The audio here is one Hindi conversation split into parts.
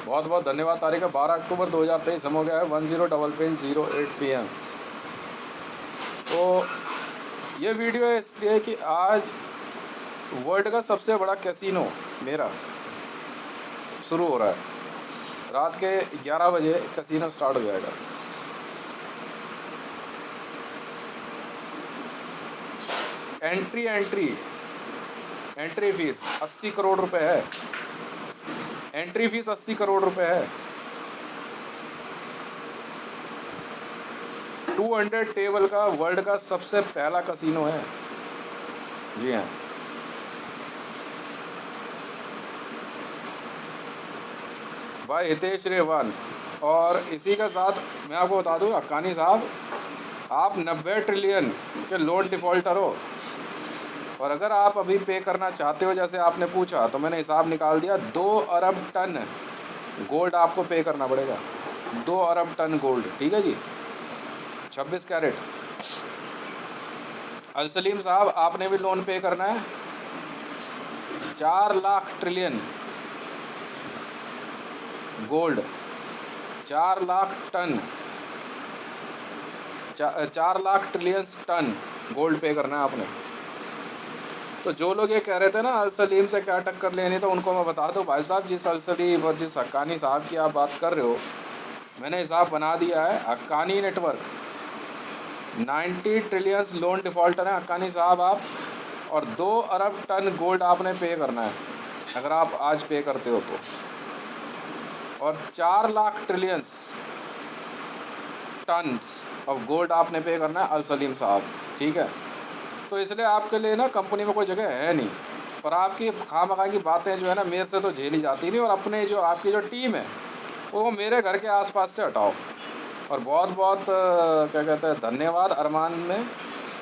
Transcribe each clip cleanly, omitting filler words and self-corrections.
बहुत बहुत धन्यवाद। तारीख है 12 अक्टूबर 2023, हम हो गया है 10:08 PM। तो ये वीडियो है इसलिए कि आज वर्ल्ड का सबसे बड़ा कैसीनो मेरा शुरू हो रहा है। रात के 11 बजे कैसीनो स्टार्ट हो जाएगा। एंट्री फीस 80 करोड़ रुपए है। एंट्री फीस 80 करोड़ रुपए है। 200 टेबल का वर्ल्ड का सबसे पहला कैसीनो है। जी हाँ, भाई हितेश रेवान। और इसी के साथ मैं आपको बता दूं, हक्कानी साहब, आप 90 ट्रिलियन के लोन डिफ़ॉल्टर हो। और अगर आप अभी पे करना चाहते हो, जैसे आपने पूछा, तो मैंने हिसाब निकाल दिया। 2 अरब टन गोल्ड आपको पे करना पड़ेगा। 2 अरब टन गोल्ड, ठीक है जी, 26 कैरेट। अलसलीम साहब, आपने भी लोन पे करना है। 4 lakh trillion gold, 4 lakh ton, 4 lakh trillion ton gold पे करना है आपने। तो जो लोग ये कह रहे थे ना अलसलीम से क्या टक्कर लेनी, तो उनको मैं बता दूं भाई साहब, जिस अलसलीम और जिस हक्कानी साहब की आप बात कर रहे हो, मैंने हिसाब बना दिया है। Haqqani network 90 trillions loan defaulter है हक्कानी साहब आप। और 2 अरब टन गोल्ड आपने पे करना है अगर आप आज पे करते हो तो। और 4 lakh trillions tons of gold आपने पे करना है अलसलीम साहब, ठीक है। तो इसलिए आपके लिए ना कंपनी में कोई जगह है नहीं। पर आपकी खामखा की बातें जो है ना, मेरे से तो झेली जाती नहीं। और अपने जो आपकी जो टीम है वो मेरे घर के आसपास से हटाओ। और बहुत बहुत क्या कहते हैं, धन्यवाद अरमान में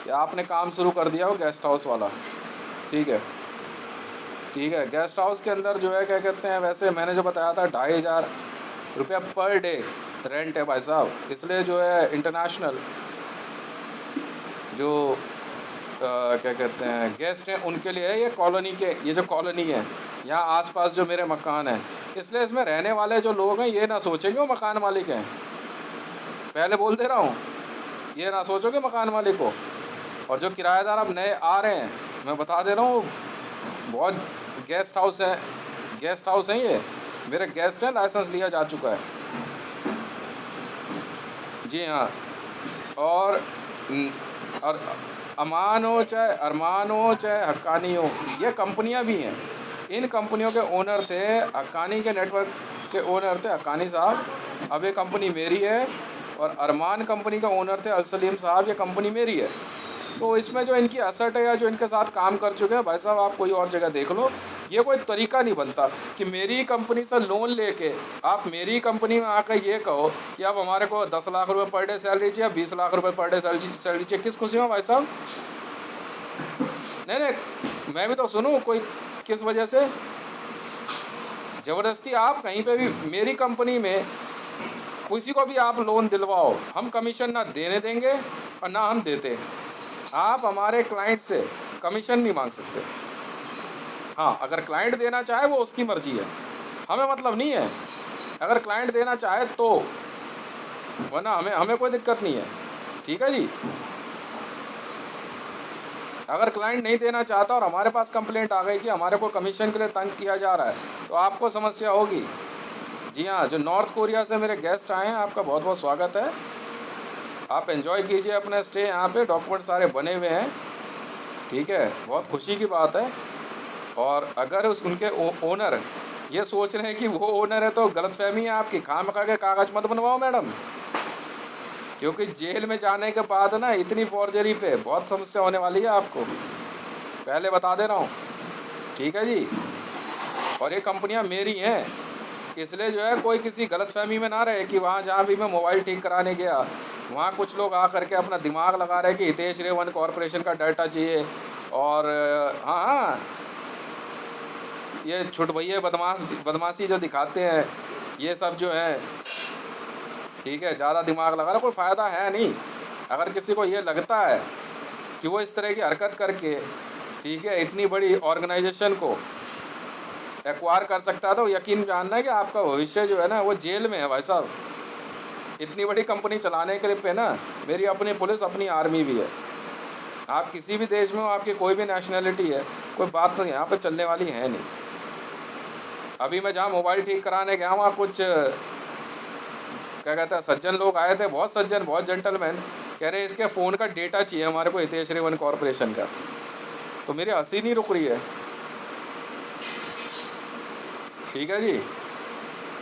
कि आपने काम शुरू कर दिया वो गेस्ट हाउस वाला, ठीक है। ठीक है, गेस्ट हाउस के अंदर जो है क्या कहते हैं, वैसे मैंने जो बताया था 2500 रुपया पर डे रेंट है भाई साहब। इसलिए जो है इंटरनेशनल जो क्या कहते हैं गेस्ट हैं उनके लिए है ये कॉलोनी के, ये जो कॉलोनी है यहाँ आसपास जो मेरे मकान हैं। इसलिए इसमें रहने वाले जो लोग हैं ये ना सोचेंगे वो मकान मालिक हैं। पहले बोल दे रहा हूँ, ये ना सोचोगे मकान मालिक को। और जो किराएदार अब नए आ रहे हैं, मैं बता दे रहा हूँ, बहुत गेस्ट हाउस है ये मेरे गेस्ट हैं, लाइसेंस लिया जा चुका है। जी हाँ। और अमान हो चाहे अरमान हो चाहे हक्कानी हो, ये कंपनियां भी हैं। इन कंपनियों के ओनर थे, हक्कानी के नेटवर्क के ओनर थे हक्कानी साहब। अब ये कंपनी मेरी है। और अरमान कंपनी का ओनर थे अलसलीम साहब, ये कंपनी मेरी है। तो इसमें जो इनकी असट है या जो इनके साथ काम कर चुके हैं भाई साहब, आप कोई और जगह देख लो। ये कोई तरीका नहीं बनता कि मेरी कंपनी से लोन लेके आप मेरी कंपनी में आकर ये कहो कि आप हमारे को 10 लाख रुपए पर डे सैलरी चाहिए, 20 लाख रुपए पर डे सैलरी चाहिए। किस खुशी में भाई साहब? नहीं, मैं भी तो सुनूँ कोई किस वजह से ज़बरदस्ती आप कहीं पे भी मेरी कंपनी में किसी को भी आप लोन दिलवाओ, हम कमीशन ना देने देंगे और ना हम देते। आप हमारे क्लाइंट से कमीशन नहीं मांग सकते। हाँ, अगर क्लाइंट देना चाहे वो उसकी मर्ज़ी है, हमें मतलब नहीं है। अगर क्लाइंट देना चाहे तो, वरना हमें कोई दिक्कत नहीं है, ठीक है जी। अगर क्लाइंट नहीं देना चाहता और हमारे पास कंप्लेंट आ गई कि हमारे को कमीशन के लिए तंग किया जा रहा है, तो आपको समस्या होगी। जी हाँ, जो नॉर्थ कोरिया से मेरे गेस्ट आए हैं, आपका बहुत बहुत स्वागत है। आप एंजॉय कीजिए अपना स्टे यहाँ पे। डॉक्यूमेंट सारे बने हुए हैं, ठीक है, बहुत खुशी की बात है। और अगर उनके ओनर ये सोच रहे हैं कि वो ओनर है, तो गलतफहमी है आपकी। खामखा के कागज़ मत बनवाओ मैडम, क्योंकि जेल में जाने के बाद ना इतनी फॉर्जरी पे बहुत समस्या होने वाली है आपको, पहले बता दे रहा हूँ, ठीक है जी। और ये कंपनियाँ मेरी हैं, इसलिए जो है कोई किसी गलतफहमी में ना रहे कि वहाँ जहाँ भी मैं मोबाइल ठीक कराने गया, वहाँ कुछ लोग आ करके अपना दिमाग लगा रहे कि हितेश रेवन कॉरपोरेशन का डाटा चाहिए। और हाँ, ये छुटभैया बदमाशी जो दिखाते हैं, ये सब जो है, ठीक है, ज़्यादा दिमाग लगा रहा, कोई फ़ायदा है नहीं। अगर किसी को ये लगता है कि वो इस तरह की हरकत करके, ठीक है, इतनी बड़ी ऑर्गेनाइजेशन को एक्वायर कर सकता है तो यकीन जानना है कि आपका भविष्य जो है ना वो जेल में है भाई साहब। इतनी बड़ी कंपनी चलाने के लिए पे ना मेरी अपनी पुलिस, अपनी आर्मी भी है। आप किसी भी देश में हो, आपकी कोई भी नेशनैलिटी है, कोई बात तो यहाँ पे चलने वाली है नहीं। अभी मैं जहाँ मोबाइल ठीक कराने गया, वहाँ कुछ क्या कहते हैं सज्जन लोग आए थे, बहुत सज्जन, बहुत जेंटलमैन, कह रहे इसके फ़ोन का डेटा चाहिए हमारे को, हितेश रेवन कॉरपोरेशन का। तो मेरी हंसी नहीं रुक रही है। ठीक है जी।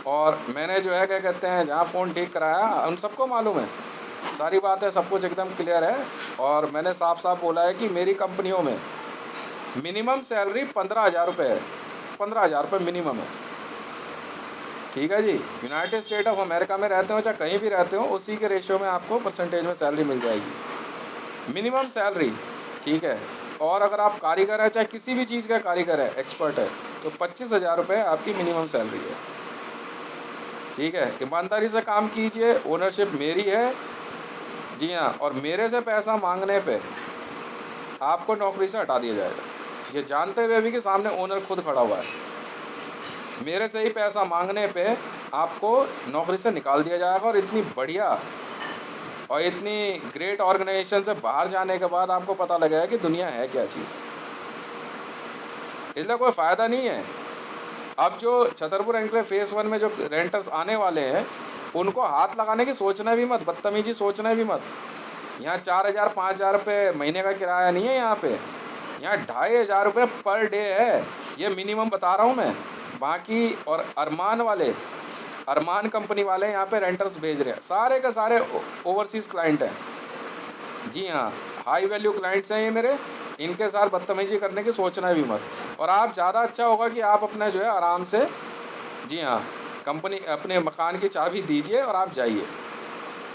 और मैंने जो है क्या कहते हैं जहाँ फ़ोन ठीक कराया, उन सबको मालूम है, सारी बातें सब कुछ एकदम क्लियर है। और मैंने साफ साफ बोला है कि मेरी कंपनियों में मिनिमम सैलरी 15,000 रुपये है, 15,000 रुपये मिनिमम है। ठीक है जी। यूनाइटेड स्टेट ऑफ अमेरिका में रहते हो चाहे कहीं भी रहते हो, उसी के रेशियो में आपको परसेंटेज में सैलरी मिल जाएगी, मिनिमम सैलरी। ठीक है। और अगर आप कारीगर है, चाहे किसी भी चीज़ का कारीगर है, एक्सपर्ट है, तो 25,000 रुपये आपकी मिनिमम सैलरी है। ठीक है। ईमानदारी से काम कीजिए, ओनरशिप मेरी है। जी हाँ। और मेरे से पैसा मांगने पे आपको नौकरी से हटा दिया जाएगा, ये जानते हुए भी कि सामने ओनर खुद खड़ा हुआ है। मेरे से ही पैसा मांगने पे आपको नौकरी से निकाल दिया जाएगा। और इतनी बढ़िया और इतनी ग्रेट ऑर्गेनाइजेशन से बाहर जाने के बाद आपको पता लगेगा कि दुनिया है क्या चीज़। इसलिए कोई फ़ायदा नहीं है। अब जो छतरपुर एनक्लेव फेस 1 में जो रेंटर्स आने वाले हैं, उनको हाथ लगाने की सोचना भी मत, बदतमीजी सोचना भी मत। यहाँ 4,000 5,000 रुपये महीने का किराया नहीं है यहाँ पे, यहाँ 2,500 रुपये पर डे है, ये मिनिमम बता रहा हूँ मैं। बाकी और अरमान वाले, अरमान कंपनी वाले यहाँ पे रेंटर्स भेज रहे हैं, सारे के सारे ओवरसीज़ क्लाइंट हैं। जी हाँ, हाई वैल्यू क्लाइंट्स हैं ये मेरे, इनके साथ बदतमीजी करने की सोचना भी मत। और आप ज़्यादा अच्छा होगा कि आप अपना जो है आराम से, जी हाँ, कंपनी अपने मकान की चाबी दीजिए और आप जाइए।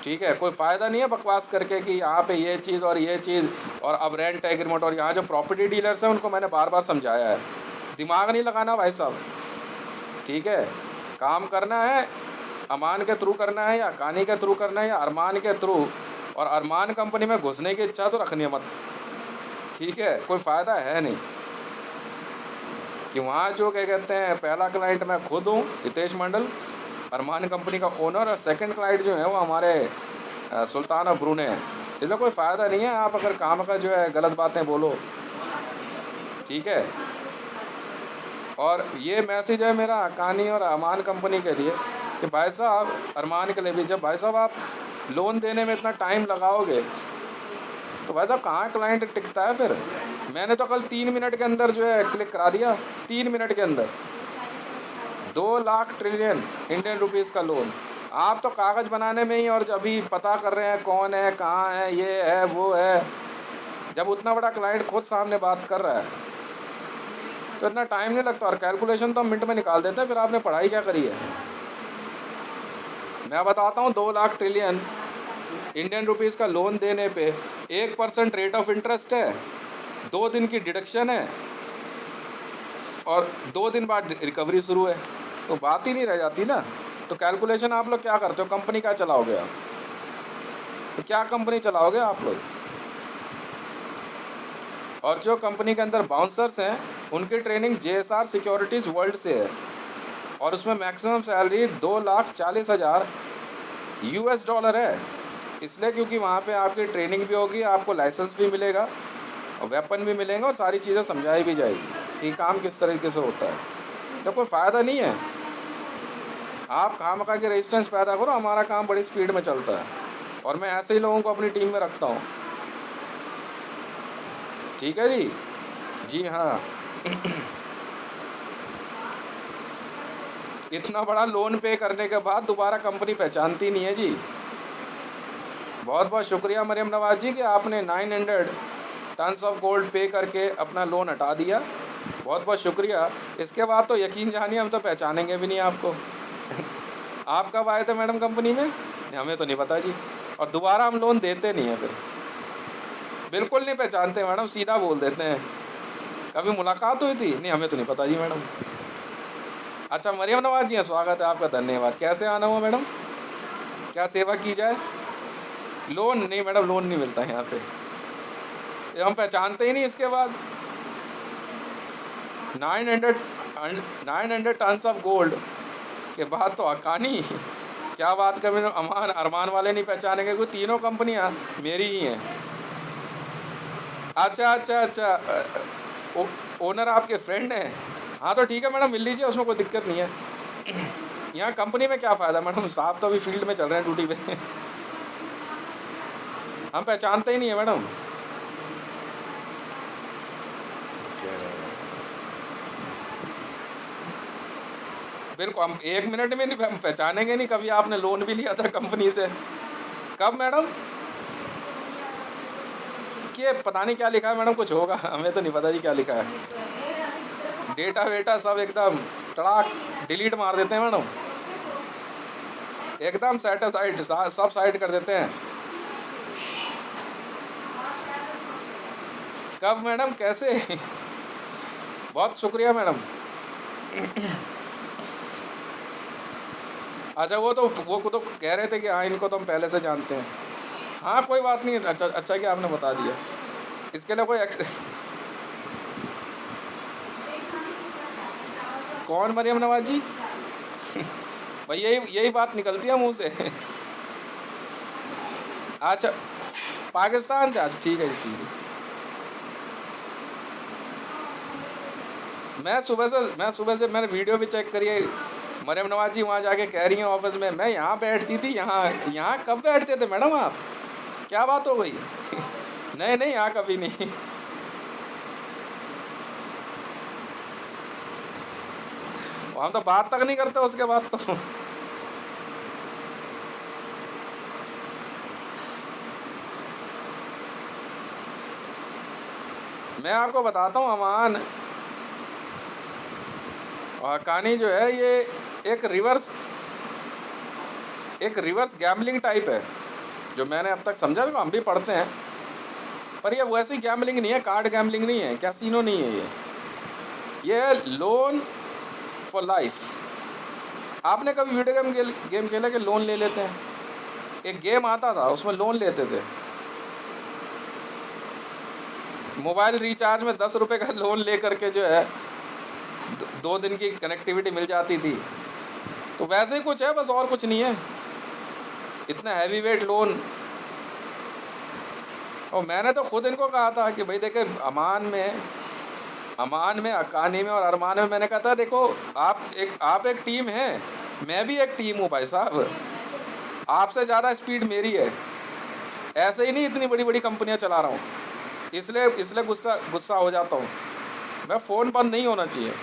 ठीक है। कोई फ़ायदा नहीं है बकवास करके कि यहाँ पे ये चीज़ और ये चीज़ और अब रेंट एग्रीमेंट। और यहाँ जो प्रॉपर्टी डीलर्स हैं उनको मैंने बार बार समझाया है, दिमाग नहीं लगाना भाई साहब। ठीक है। काम करना है, अमान के थ्रू करना है या कानी के थ्रू करना है या अरमान के थ्रू। और अरमान कंपनी में घुसने की इच्छा तो रखनी है मत। ठीक है। कोई फ़ायदा है नहीं कि वहाँ जो क्या कहते हैं, पहला क्लाइंट मैं खुद हूँ, हितेश मंडल, अरमान कंपनी का ओनर, और सेकंड क्लाइंट जो है वो हमारे सुल्तान ऑफ ब्रूने हैं। इसलिए कोई फ़ायदा नहीं है आप अगर काम का जो है गलत बातें बोलो। ठीक है। और ये मैसेज है मेरा कानी और अमान कंपनी के लिए कि भाई साहब, अरमान के लिए भी, जब भाई साहब आप लोन देने में इतना टाइम लगाओगे तो भाई साहब कहाँ क्लाइंट टिकता है फिर। मैंने तो कल 3 मिनट के अंदर जो है क्लिक करा दिया, 3 मिनट के अंदर 2 लाख ट्रिलियन इंडियन रुपीज़ का लोन। आप तो कागज़ बनाने में ही और अभी पता कर रहे हैं कौन है, कहाँ है, ये है, वो है। जब उतना बड़ा क्लाइंट खुद सामने बात कर रहा है तो इतना टाइम नहीं लगता। और कैलकुलेशन तो हम मिनट में निकाल देते हैं, फिर आपने पढ़ाई क्या करी है। मैं बताता हूँ, 2 लाख ट्रिलियन इंडियन रुपीज़ का लोन देने पे 1% रेट ऑफ इंटरेस्ट है, 2 दिन की डिडक्शन है और 2 दिन बाद रिकवरी शुरू है। तो बात ही नहीं रह जाती ना। तो कैलकुलेशन आप लोग क्या करते हो, कंपनी क्या चलाओगे आप, तो क्या कंपनी चलाओगे आप लोग। और जो कंपनी के अंदर बाउंसर्स हैं उनकी ट्रेनिंग JSR सिक्योरिटीज़ वर्ल्ड से है और उसमें मैक्सिमम सैलरी 2,40,000 US डॉलर है। इसलिए क्योंकि वहाँ पे आपकी ट्रेनिंग भी होगी, आपको लाइसेंस भी मिलेगा और वेपन भी मिलेंगे और सारी चीज़ें समझाई भी जाएगी कि काम किस तरीके से होता है। तो कोई फ़ायदा नहीं है आप खामखा के रेजिस्टेंस पैदा करो। हमारा काम बड़ी स्पीड में चलता है और मैं ऐसे ही लोगों को अपनी टीम में रखता हूँ। ठीक है जी। जी हाँ। इतना बड़ा लोन पे करने के बाद दोबारा कंपनी पहचानती नहीं है जी। बहुत बहुत शुक्रिया मरियम नवाज जी कि आपने 900 टन्स ऑफ गोल्ड पे करके अपना लोन हटा दिया। बहुत बहुत शुक्रिया। इसके बाद तो यकीन जानिए हम तो पहचानेंगे भी नहीं आपको। आप कब आए थे मैडम कंपनी में, हमें तो नहीं पता जी। और दोबारा हम लोन देते नहीं हैं, फिर बिल्कुल नहीं पहचानते मैडम, सीधा बोल देते हैं। कभी मुलाकात हुई थी, नहीं हमें तो नहीं पता जी मैडम। अच्छा मरियम नवाज जी, स्वागत है आपका, धन्यवाद। कैसे आना हुआ मैडम, क्या सेवा की जाए। लोन नहीं मैडम, लोन नहीं मिलता है यहाँ पे, ये हम पहचानते ही नहीं। इसके बाद 900 900 टन्स ऑफ गोल्ड के बाद तो हक्कानी, क्या बात कर, मेरे अमान अरमान वाले नहीं पहचानेंगे, कोई तीनों कंपनियां मेरी ही हैं। अच्छा अच्छा अच्छा, ओनर आपके फ्रेंड हैं? हाँ तो ठीक है मैडम, मिल लीजिए, उसमें कोई दिक्कत नहीं है। यहाँ कंपनी में क्या फ़ायदा मैडम, साहब तो अभी फील्ड में चल रहे हैं ड्यूटी पे। हम पहचानते ही नहीं है मैडम। बिल्कुल, हम 1 मिनट में नहीं, हम पहचानेंगे नहीं। कभी आपने लोन भी लिया था कंपनी से? कब मैडम? कि पता नहीं क्या लिखा है मैडम, कुछ होगा, हमें तो नहीं पता जी क्या लिखा है। डेटा वेटा सब एकदम टड़ाक डिलीट मार देते हैं मैडम, एकदम सेटिसाइड, सब साइड कर देते हैं। कब मैडम, कैसे? बहुत शुक्रिया मैडम। अच्छा, वो तो कह रहे थे कि हाँ इनको तो हम पहले से जानते हैं। हाँ कोई बात नहीं, अच्छा अच्छा कि आपने बता दिया। इसके लिए कोई कौन मरियम नवाज जी? भाई यही बात निकलती है मुंह से। अच्छा, पाकिस्तान से? अच्छा ठीक है जी, ठीक है। मैं सुबह से मैंने वीडियो भी चेक करी है। मरियम नवाज जी वहाँ जाके कह रही हैं ऑफिस में, मैं यहाँ बैठती थी। यहाँ कब बैठते थे मैडम आप? क्या बात हो गई? नहीं नहीं, यहाँ कभी नहीं। हम तो बात तक नहीं करते उसके बाद तो। मैं आपको बताता हूँ, अमान और कहानी जो है ये एक रिवर्स गैम्बलिंग टाइप है, जो मैंने अब तक समझा, तो हम भी पढ़ते हैं। पर ये वैसी गैम्बलिंग नहीं है, कार्ड गैम्बलिंग नहीं है, कैसीनो नहीं है ये है लोन फॉर लाइफ। आपने कभी वीडियो गेम खेला कि लोन ले लेते हैं? एक गेम आता था, उसमें लोन लेते थे। मोबाइल रिचार्ज में 10 रुपये का लोन ले करके जो है 2 दिन की कनेक्टिविटी मिल जाती थी। तो वैसे ही कुछ है, बस और कुछ नहीं है। इतना हैवी वेट लोन। और मैंने तो खुद इनको कहा था कि भाई देखे, अमान में, हक्कानी में और अरमान में, मैंने कहा था देखो आप एक टीम हैं, मैं भी एक टीम हूँ भाई साहब। आपसे ज़्यादा स्पीड मेरी है। ऐसे ही नहीं इतनी बड़ी बड़ी कंपनियाँ चला रहा हूँ, इसलिए गुस्सा हो जाता हूँ मैं। फ़ोन बंद नहीं होना चाहिए।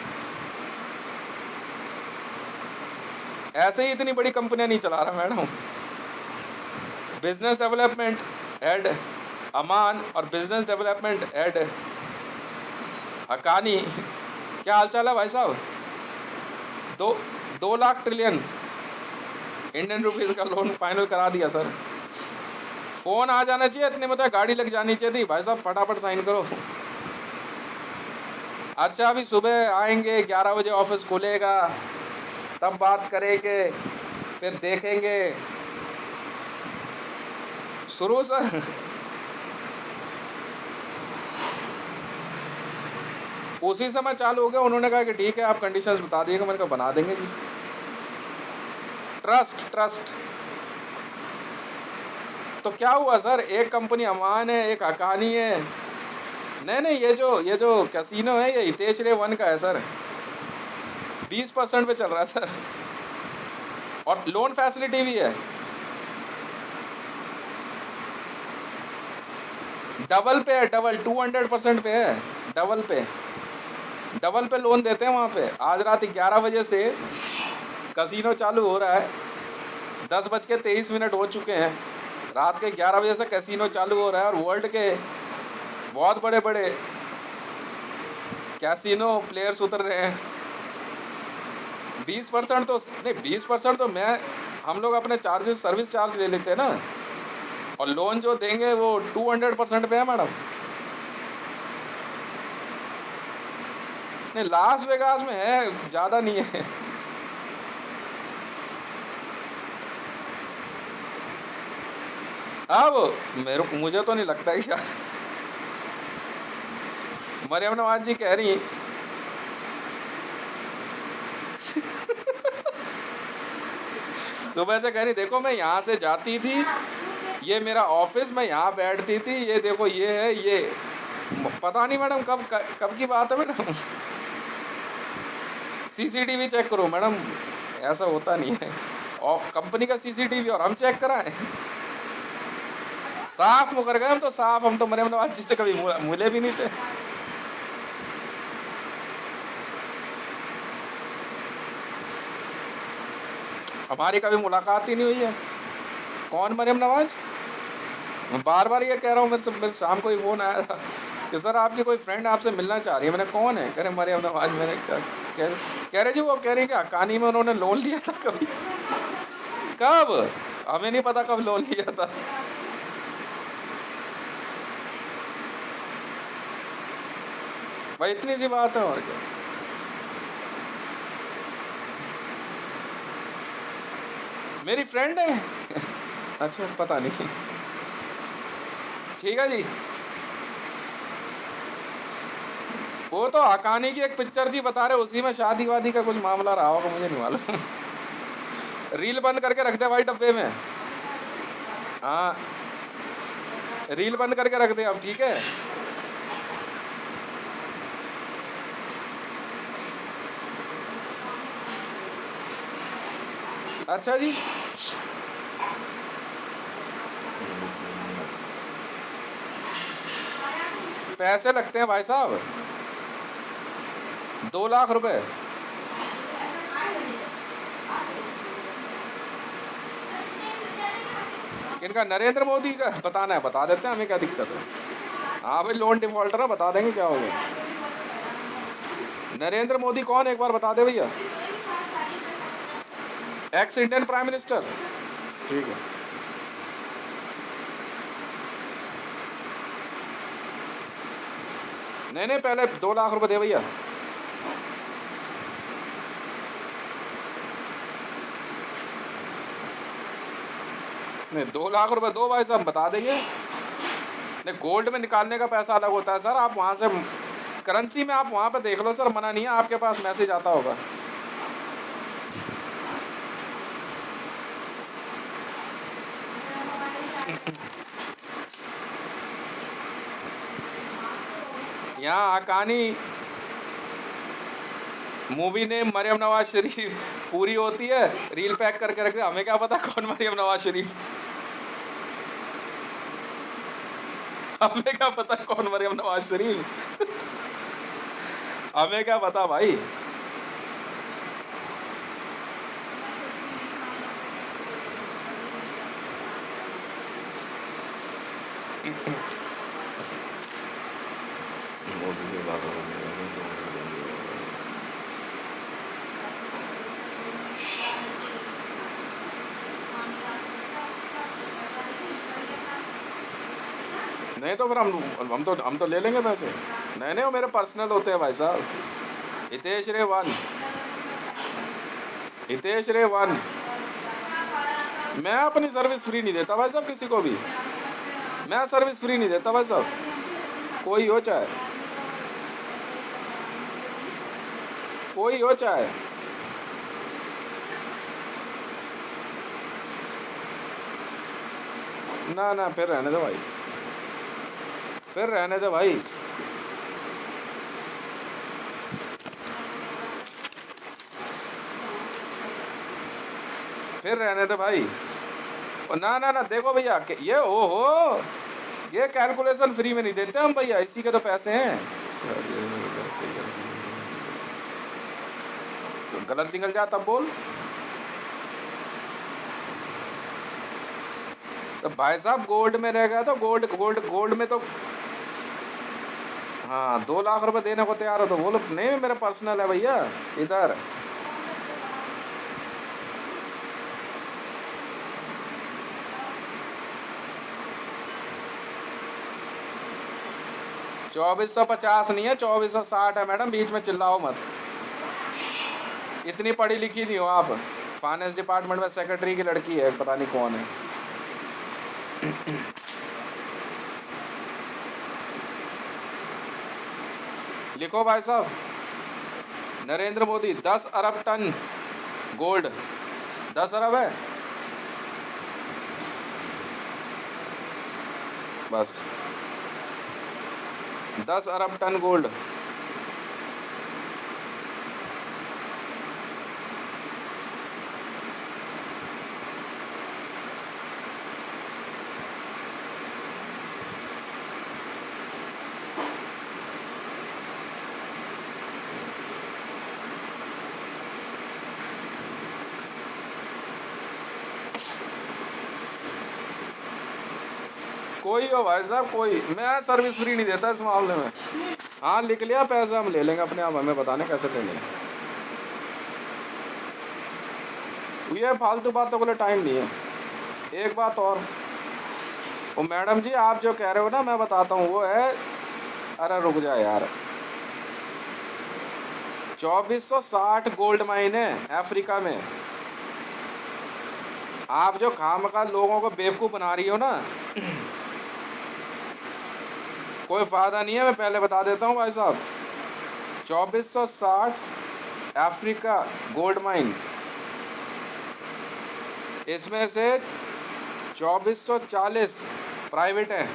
ऐसे ही इतनी बड़ी कंपनियाँ नहीं चला रहा मैडम। बिजनेस डेवलपमेंट हेड अमान और बिजनेस डेवलपमेंट हेड हक्कानी, क्या हाल चाल है भाई साहब? 2 लाख ट्रिलियन इंडियन रुपीज़ का लोन फाइनल करा दिया सर। फ़ोन आ जाना चाहिए इतने में, तो गाड़ी लग जानी चाहिए थी भाई साहब, फटाफट साइन करो। अच्छा, अभी सुबह आएंगे, 11 बजे ऑफिस खुलेगा, तब बात करेंगे, फिर देखेंगे। शुरू सर? उसी समय चालू हो गया। उन्होंने कहा कि ठीक है आप कंडीशंस बता दिएगा। मैंने कहा बना देंगे जी। ट्रस्ट। तो क्या हुआ सर, एक कंपनी अमान है, एक हक्कानी है। नहीं, ये जो कैसीनो है ये हितेश रे 1 का है सर। 20% पे चल रहा है सर, और लोन फैसिलिटी भी है। डबल पे है, 200% पे है। डबल पे लोन देते हैं वहाँ पे। आज रात 11 बजे से कैसीनो चालू हो रहा है। 10:23 हो चुके हैं। रात के 11 बजे से कैसीनो चालू हो रहा है, और वर्ल्ड के बहुत बड़े बड़े कैसीनो प्लेयर्स उतर रहे हैं। 20% तो नहीं, 20% तो हम लोग अपने चार्जेस, सर्विस चार्ज ले लेते हैं ना, और लोन जो देंगे वो 200% पे है मैडम। नहीं, लास वेगास में है, ज़्यादा नहीं है। अब मुझे तो नहीं लगता है क्या। मरियम नवाज जी कह रही सुबह से कह रही देखो मैं यहाँ से जाती थी, ये मेरा ऑफिस, मैं यहाँ बैठती थी, ये देखो ये है ये। पता नहीं मैडम कब कब की बात है मैडम। सीसीटीवी चेक करो मैडम, ऐसा होता नहीं है। और कंपनी का सीसीटीवी और हम चेक कराएं? साफ मुकर गए हम तो, साफ। हम तो मरियम नवाज जिससे कभी मिले भी नहीं थे। हमारी कभी मुलाकात ही नहीं हुई है। कौन मरियम नवाज? मैं बार बार ये कह रहा हूँ, मेरे शाम को ही फ़ोन आया था कि सर आपकी कोई फ्रेंड आपसे मिलना चाह रही है। मैंने कौन है? कह रहे मरियम नवाज। मैंने कह रहे जी वो कह रही कि हक्कानी में उन्होंने लोन लिया था कभी। कब? हमें नहीं पता कब लोन लिया था। भाई इतनी सी बात है और क्या। मेरी फ्रेंड है। अच्छा पता नहीं। ठीक है जी। वो तो हकानी की एक पिक्चर थी बता रहे, उसी में शादी वादी का कुछ मामला रहा होगा, मुझे नहीं मालूम। रील बंद करके रख दे भाई डब्बे में। हाँ रील बंद करके रख दे अब, ठीक है। अच्छा जी। पैसे लगते हैं भाई साहब, 2 लाख रुपए। इनका नरेंद्र मोदी का बताना है, बता देते हैं, हमें क्या दिक्कत है। हाँ भाई लोन डिफॉल्टर है, बता देंगे क्या हो गया। नरेंद्र मोदी कौन, एक बार बता दे भैया। X Indian prime minister. ठीक है। नहीं नहीं पहले 2 लाख रुपए दे भैया। नहीं 2 लाख रुपए दो भाई साहब, बता देंगे। नहीं गोल्ड में निकालने का पैसा अलग होता है सर, आप वहाँ से करेंसी में आप वहाँ पे देख लो सर, मना नहीं है, आपके पास मैसेज आता होगा। यहाँ हकानी मूवी ने मरियम नवाज शरीफ पूरी होती है, रील पैक करके रखते, हमें क्या पता कौन मरियम नवाज शरीफ। हमें क्या पता कौन मरियम नवाज शरीफ। हमें क्या पता भाई। नहीं तो फिर हम तो ले लेंगे पैसे। नहीं नहीं वो मेरे पर्सनल होते हैं भाई साहब। हितेश रे 1, हितेश रे 1। मैं अपनी सर्विस फ्री नहीं देता भाई साहब किसी को भी। मैं सर्विस फ्री नहीं देता भाई साहब, कोई हो चाहे, कोई हो चाहे। ना ना फिर रहने दो भाई, फिर रहने दो भाई। फिर रहने दो भाई। ना ना ना देखो भैया ये ओहो, ये कैलकुलेशन फ्री में नहीं देते हम भैया, इसी के तो पैसे हैं। तो गलत निकल जा तब बोल। तो भाई साहब गोल्ड में रह गया तो गोल्ड में तो हाँ 2 लाख रुपए देने को तैयार हो तो बोलो। नहीं मेरा पर्सनल है भैया इधर। $2450 नहीं है, 2460 है मैडम, बीच में चिल्लाओ मत। इतनी पढ़ी लिखी नहीं हो आप, फाइनेंस डिपार्टमेंट में सेक्रेटरी की लड़की है, पता नहीं कौन है। लिखो भाई साहब, नरेंद्र मोदी 10 अरब टन गोल्ड। 10 अरब है। बस 10 अरब टन गोल्ड। कोई हो भाई साहब, कोई, मैं सर्विस फ्री नहीं देता इस मामले में। हाँ लिख लिया, पैसे हम ले लेंगे अपने आप, हमें बताने कैसे लेंगे। ये फालतू बातों के लिए टाइम नहीं है। एक बात और, वो मैडम जी आप जो कह रहे हो ना, मैं बताता हूँ वो है, अरे रुक जा यार, 2460 गोल्ड माइन है अफ्रीका में। आप जो खामखा लोगों को बेवकूफ़ बना रही हो ना, कोई फ़ायदा नहीं है, मैं पहले बता देता हूँ भाई साहब। 2460 अफ्रीका गोल्ड माइन, इसमें से 2440 प्राइवेट हैं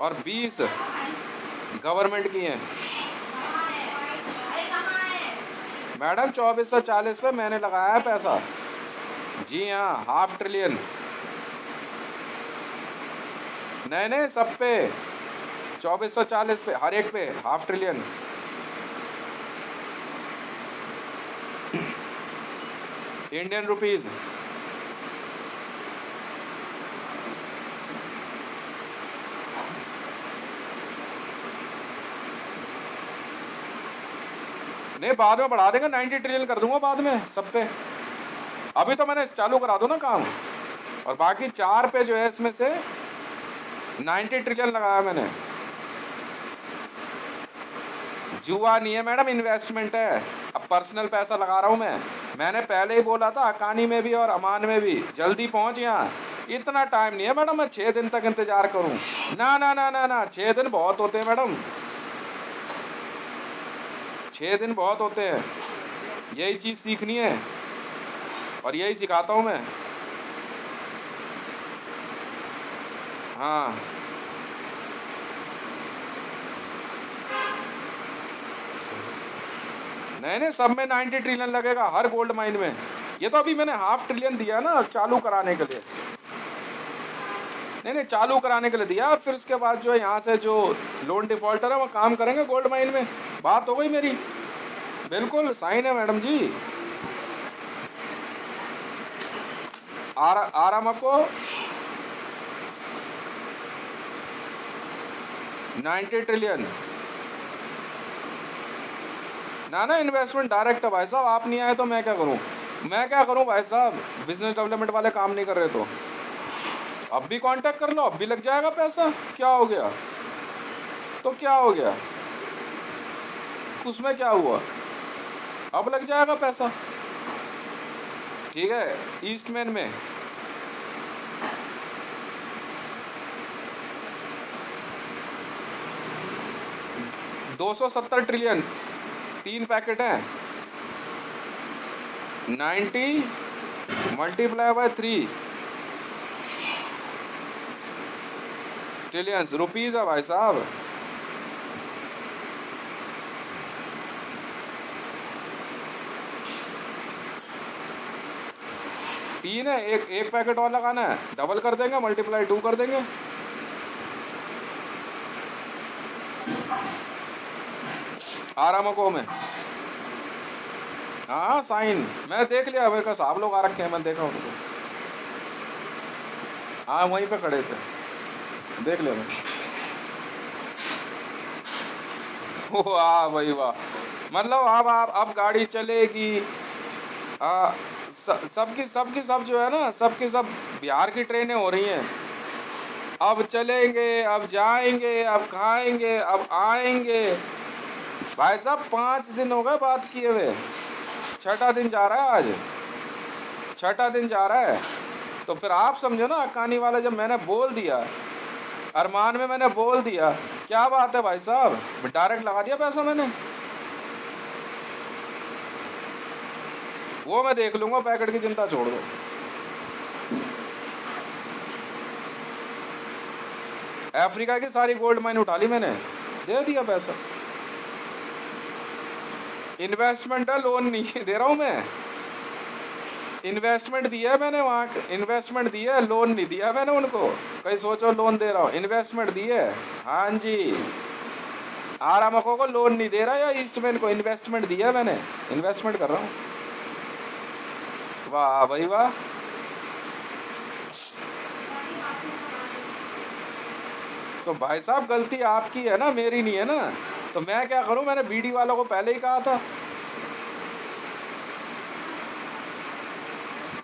और 20 गवर्नमेंट की हैं। मैडम 2440 पे मैंने लगाया है पैसा। जी हाँ, 500 ट्रिलियन। नहीं नहीं, सब पे 2440 पे, हर एक पे 500 ट्रिलियन। Indian rupees. नहीं, बाद में बढ़ा देंगे, 90 ट्रिलियन कर दूंगा बाद में सब पे। अभी तो मैंने चालू करा दो ना काम, और बाकी 4 पे जो है इसमें से 90 ट्रिलियन लगाया मैंने। जुआ नहीं है मैडम, इन्वेस्टमेंट है। अब पर्सनल पैसा लगा रहा हूँ मैं। मैंने पहले ही बोला था, हकानी में भी और अमान में भी, जल्दी पहुँच यहाँ। इतना टाइम नहीं है मैडम मैं 6 दिन तक इंतज़ार करूँ। ना ना ना ना ना, 6 दिन बहुत होते हैं मैडम, 6 दिन बहुत होते हैं। यही चीज़ सीखनी है और यही सिखाता हूँ मैं। हाँ नहीं नहीं, सब में 90 ट्रिलियन लगेगा, हर गोल्ड माइन में। ये तो अभी मैंने 500 ट्रिलियन दिया ना चालू कराने के लिए। नहीं नहीं, चालू कराने के लिए दिया, फिर उसके बाद जो है यहाँ से जो लोन डिफॉल्टर है वो काम करेंगे गोल्ड माइन में। बात हो गई मेरी, बिल्कुल साइन है मैडम जी। आराम को 90 ट्रिलियन। ना ना, इन्वेस्टमेंट डायरेक्ट है भाई साहब। आप नहीं आए तो मैं क्या करूं, मैं क्या करूं भाई साहब। बिजनेस डेवलपमेंट वाले काम नहीं कर रहे तो अब भी कांटेक्ट कर लो, अब भी लग जाएगा पैसा। क्या हो गया तो क्या हो गया, उसमें क्या हुआ, अब लग जाएगा पैसा। ठीक है, ईस्टमैन में 270 ट्रिलियन, 3 पैकेट हैं। 90 मल्टीप्लाई बाय 3 ट्रिलियंस रुपीज़ है भाई साहब। तीन है, एक पैकेट और लगाना है, डबल कर देंगे, मल्टीप्लाई 2 कर देंगे। आराम को में, हाँ साइन मैंने देख लिया, मेरे पास आप लोग आ रखे हैं, मैंने देखा उनको। हाँ वहीं पे खड़े थे, देख लिया मैंने। वाह भाई वाह, मतलब अब गाड़ी चलेगी। सबकी सब जो है ना, सबकी सब बिहार की ट्रेनें हो रही हैं। अब चलेंगे, अब जाएंगे, अब खाएंगे, अब आएंगे। भाई साहब 5 दिन हो गए बात किए हुए, 6ठा दिन जा रहा है आज, 6ठा दिन जा रहा है। तो फिर आप समझो ना, हक्कानी वाला जब मैंने बोल दिया, अरमान में मैंने बोल दिया, क्या बात है भाई साहब, डायरेक्ट लगा दिया पैसा मैंने। वो मैं देख लूँगा, पैकेट की चिंता छोड़ दो। अफ्रीका की सारी गोल्ड माइन उठा ली मैंने, दे दिया पैसा। इन्वेस्टमेंट है, लोन नहीं दे रहा हूँ मैं। इन्वेस्टमेंट दिया है मैंने वहाँ, इन्वेस्टमेंट दिया है, लोन नहीं दिया मैंने उनको। कहीं सोचो लोन दे रहा हूँ, इन्वेस्टमेंट दी है। हाँ जी, आरामको को लोन नहीं दे रहा या ईस्टमैन को, इन्वेस्टमेंट दिया है मैंने, इन्वेस्टमेंट कर रहा हूँ। वाह भाई वाह। तो भाई साहब गलती आपकी है ना, मेरी नहीं है ना। तो मैं क्या करूं, मैंने बीडी वालों को पहले ही कहा था।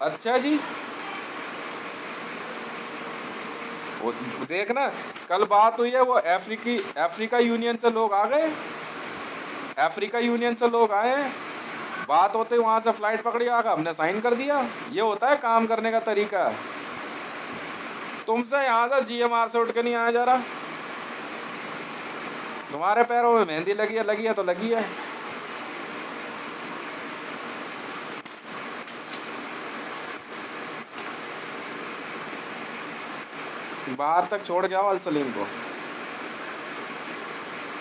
अच्छा जी, वो देखना, कल बात हुई है, वो अफ्रीका यूनियन से लोग आ गए, अफ्रीका यूनियन से लोग आए हैं, बात होते वहाँ से फ्लाइट पकड़ी, आकर हमने साइन कर दिया। ये होता है काम करने का तरीका। तुमसे यहाँ से जीएमआर से उठ के नहीं आया जा रहा। तुम्हारे पैरों में मेहंदी लगी है तो लगी है। बाहर तक छोड़ के आओ अल सलीम को।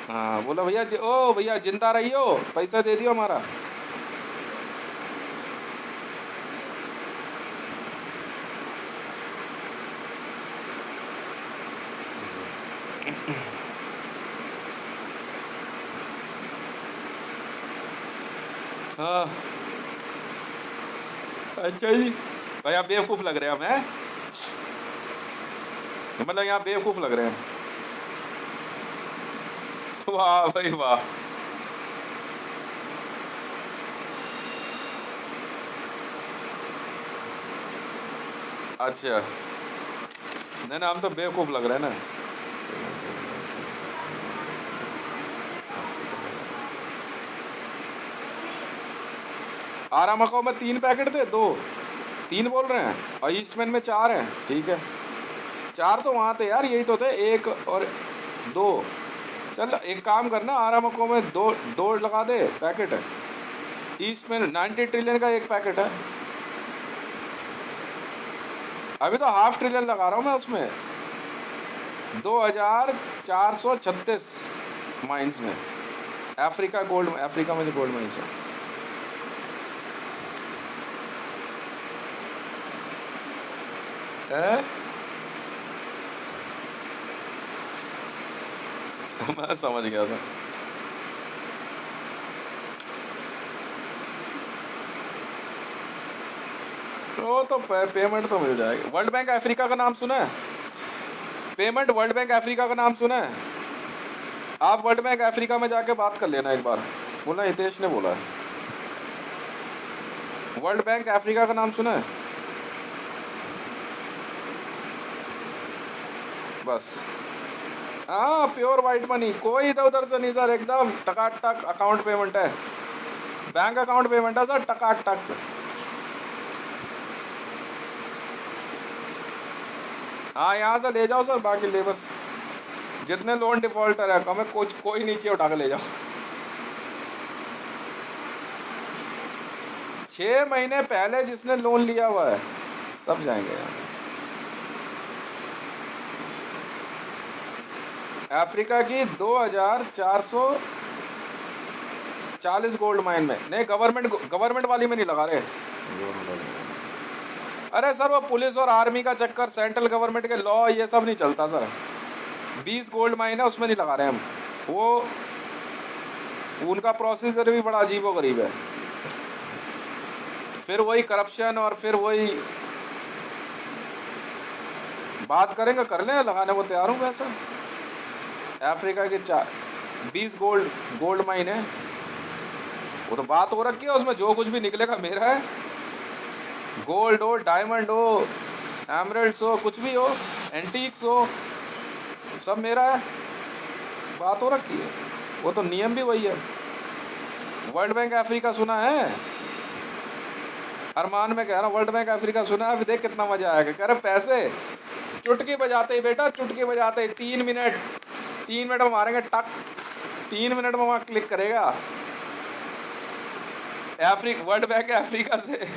हाँ बोलो भैया ओ भैया जिंदा रहियो, पैसा दे दियो हमारा। हाँ अच्छा जी, भाई आप बेवकूफ़ लग रहे हैं हमें, मतलब यहाँ बेवकूफ़ लग रहे हैं। वाह भाई वाह। अच्छा नहीं ना, हम तो बेवकूफ़ लग रहे हैं ना। आरामको में 3 पैकेट थे, 2 3 बोल रहे हैं, और ईस्टमैन में 4 हैं। ठीक है, 4 तो वहाँ थे यार, यही तो थे, 1 और 2। चल एक काम करना, आरामको में 2 लगा दे पैकेट है। ईस्टमैन 90 ट्रिलियन का 1 पैकेट है। अभी तो ½ ट्रिलियन लगा रहा हूँ मैं उसमें, 2436 माइंस में। अफ्रीका में जो गोल्ड माइंस है। मैं समझ गया था। वो तो पेमेंट तो मिल जाएगी। वर्ल्ड बैंक अफ्रीका का नाम सुना है? पेमेंट वर्ल्ड बैंक अफ्रीका का नाम सुना है? आप वर्ल्ड बैंक अफ्रीका में जाके बात कर लेना एक बार, बोला हितेश ने बोला है। वर्ल्ड बैंक अफ्रीका का नाम सुना है? बस हाँ, प्योर वाइट मनी, कोई इधर उधर से नहीं सर, एकदम टकाटक अकाउंट पेमेंट है, बैंक अकाउंट पेमेंट है सर, टकाटक। हाँ यहाँ से ले जाओ सर, बाकी लेबर्स जितने लोन डिफॉल्टर है हमें कोई नीचे उठा के ले जाओ। 6 महीने पहले जिसने लोन लिया हुआ है सब जाएंगे यहाँ। अफ्रीका की 2440 गोल्ड माइन में, नहीं गवर्नमेंट वाली में नहीं लगा रहे। अरे सर वो पुलिस और आर्मी का चक्कर, सेंट्रल गवर्नमेंट के लॉ ये सब नहीं चलता सर। 20 गोल्ड माइन है, उसमें नहीं लगा रहे हम। वो उनका प्रोसीजर भी बड़ा अजीबोगरीब है, फिर वही करप्शन और फिर वही बात करेंगे, कर लें, लगाने को तैयार हूँ वैसा। अफ्रीका के 20 गोल्ड माइन है, वो तो बात हो रखी है, उसमें जो कुछ भी निकलेगा मेरा है। गोल्ड हो, डायमंड हो, एमरल्ड्स हो, कुछ भी हो, एंटीक्स हो, सब मेरा है, बात हो रखी है। वो तो नियम भी वही है। वर्ल्ड बैंक अफ्रीका सुना है? अरमान में कह रहा हूँ, वर्ल्ड बैंक अफ्रीका सुना है? अभी देख कितना मजा आएगा। कह रहे पैसे चुटकी बजाते ही बेटा, चुटकी बजाते ही 3 मिनट में मारेंगे टक, 3 मिनट में वहाँ क्लिक करेगा। वर्ल्ड बैंक अफ्रीका से।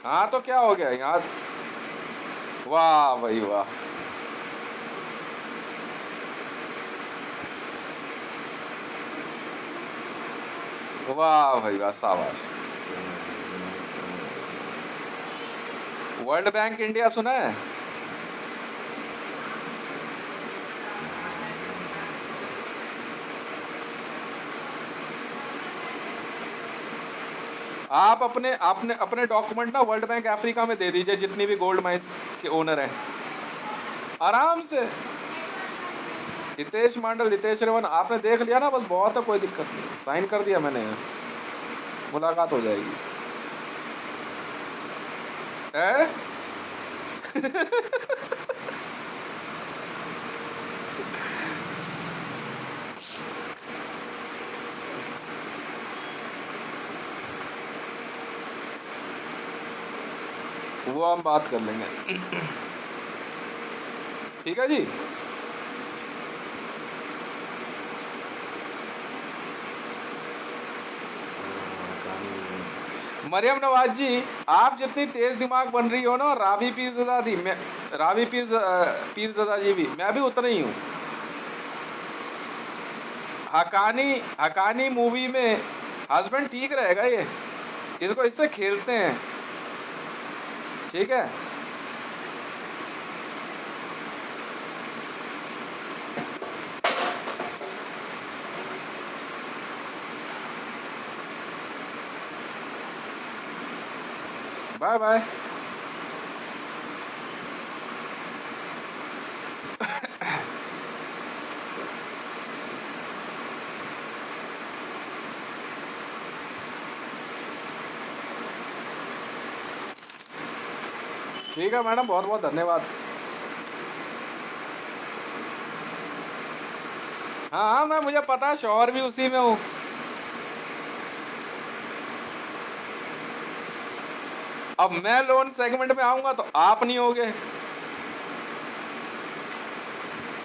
हाँ तो क्या हो गया यहाँ से? वाह भाई वाह, वाह भाई वाह, शाबाश। वर्ल्ड बैंक इंडिया सुना है? आप अपने आपने अपने डॉक्यूमेंट ना वर्ल्ड बैंक अफ्रीका में दे दीजिए, जितनी भी गोल्ड माइंस के ओनर हैं, आराम से। हितेश मंडल, हितेश रेवन, आपने देख लिया ना, बस बहुत है, कोई दिक्कत नहीं, साइन कर दिया मैंने, मुलाकात हो जाएगी। है? वो हम बात कर लेंगे। ठीक है जी। मरियम नवाज जी, आप जितनी तेज दिमाग बन रही हो ना, रावी पीरज़ादा दी, मैं रावी पीरज़ादा जी भी, मैं भी उतना ही हूँ। हकानी हकानी मूवी में हस्बैंड ठीक रहेगा ये, इसको इससे खेलते हैं, ठीक है। Bye bye. ठीक है मैडम, बहुत बहुत धन्यवाद। हाँ हाँ, मुझे पता है, शौहर भी उसी में हूँ। अब मैं लोन सेगमेंट में आऊंगा तो आप नहीं होगे।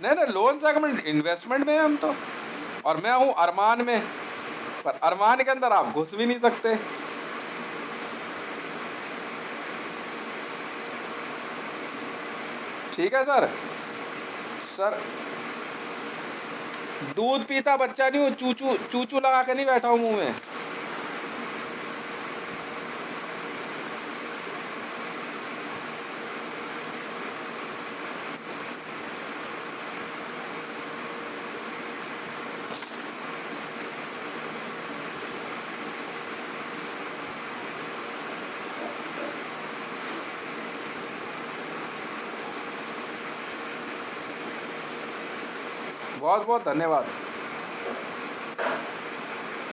नहीं नहीं, लोन सेगमेंट इन्वेस्टमेंट में है हम तो, और मैं हूँ अरमान में, पर अरमान के अंदर आप घुस भी नहीं सकते। ठीक है सर। सर, दूध पीता बच्चा नहीं हूँ, चूचू चूचू लगा के नहीं बैठा हूँ मुंह में। बहुत बहुत धन्यवाद।